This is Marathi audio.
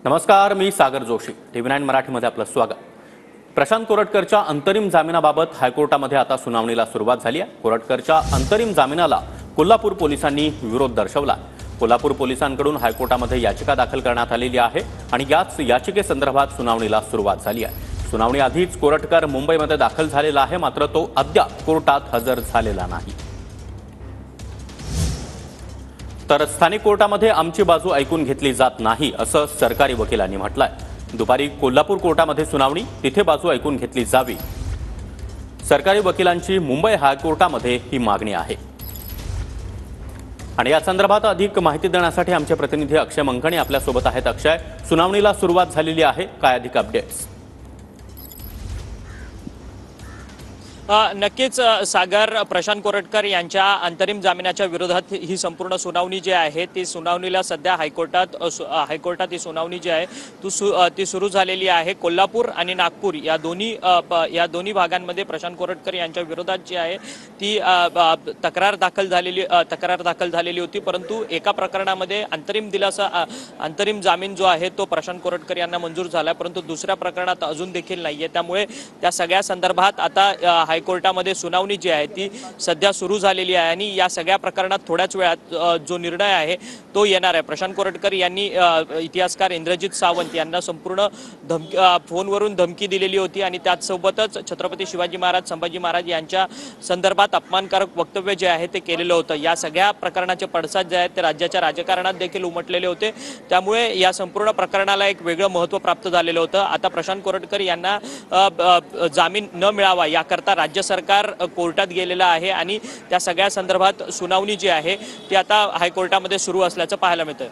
नमस्कार, मी सागर जोशी. TV9 मराठीमध्ये आपलं स्वागत. प्रशांत कोरटकरच्या अंतरिम जामिनाबाबत हायकोर्टामध्ये आता सुनावणीला सुरुवात झाली आहे. कोरटकरच्या अंतरिम जामिनाला कोल्हापूर पोलिसांनी विरोध दर्शवला. कोल्हापूर पोलिसांकडून हायकोर्टामध्ये याचिका दाखल करण्यात आलेली आहे आणि याच याचिकेसंदर्भात सुनावणीला सुरुवात झाली आहे. सुनावणी आधीच कोरटकर मुंबईमध्ये दाखल झालेला आहे, मात्र तो अद्याप कोर्टात हजर झालेला नाही. तर स्थानिक कोर्टामध्ये आमची बाजू ऐकून घेतली जात नाही असं सरकारी वकिलांनी म्हटलंय. दुपारी कोल्हापूर कोर्टामध्ये सुनावणी, तिथे बाजू ऐकून घेतली जावी. सरकारी वकिलांची मुंबई हायकोर्टामध्ये ही मागणी आहे. आणि या संदर्भात अधिक माहिती देण्यासाठी आमचे प्रतिनिधी अक्षय मंकणी आपल्यासोबत आहेत. अक्षय, सुनावणीला सुरुवात झालेली आहे, काय अधिक अपडेट्स? नक्कीच सागर, प्रशांत कोरटकर यांच्या अंतरिम जामिनाच्या विरोधात ही संपूर्ण सुनावणी जी आहे ती सुनावणीला सध्या हायकोर्टात ही सुनावणी जी आहे ती सुरू झालेली आहे. कोल्हापूर आणि नागपूर या दोन्ही भागांमध्ये प्रशांत कोरटकर यांच्या विरोधात जी आहे ती तक्रार दाखल झालेली होती. परंतु एका प्रकरणामध्ये अंतरिम जामीन जो आहे तो प्रशांत कोरटकर यांना मंजूर झाला, परंतु दुसऱ्या प्रकरणात अजून देखील नाहीये. त्यामुळे त्या सगळ्या संदर्भात आता हायकोर्टामध्ये सुनावणी जी आहे ती सध्या सुरू झालेली आहे आणि या सगळ्या प्रकरणात थोड्याच वेळात जो निर्णय आहे तो येणार आहे. प्रशांत कोरटकर यांनी इतिहासकार इंद्रजित सावंत यांना संपूर्ण फोनवरून धमकी दिलेली होती आणि त्याचसोबतच छत्रपती शिवाजी महाराज, संभाजी महाराज यांच्या संदर्भात अपमानकारक वक्तव्य जे आहे ते केलेलं होतं. या सगळ्या प्रकरणाचे पडसाद जे आहेत ते राज्याच्या राजकारणात देखील उमटलेले होते. त्यामुळे या संपूर्ण प्रकरणाला एक वेगळं महत्त्व प्राप्त झालेलं होतं. आता प्रशांत कोरटकर यांना जामीन न मिळावा याकरता राज्य सरकार कोर्टात गेलेलं आहे आणि त्या सगळ्या संदर्भात सुनावणी जी आहे ती आता हायकोर्टामध्ये सुरू असल्याचं पाहायला मिळतं.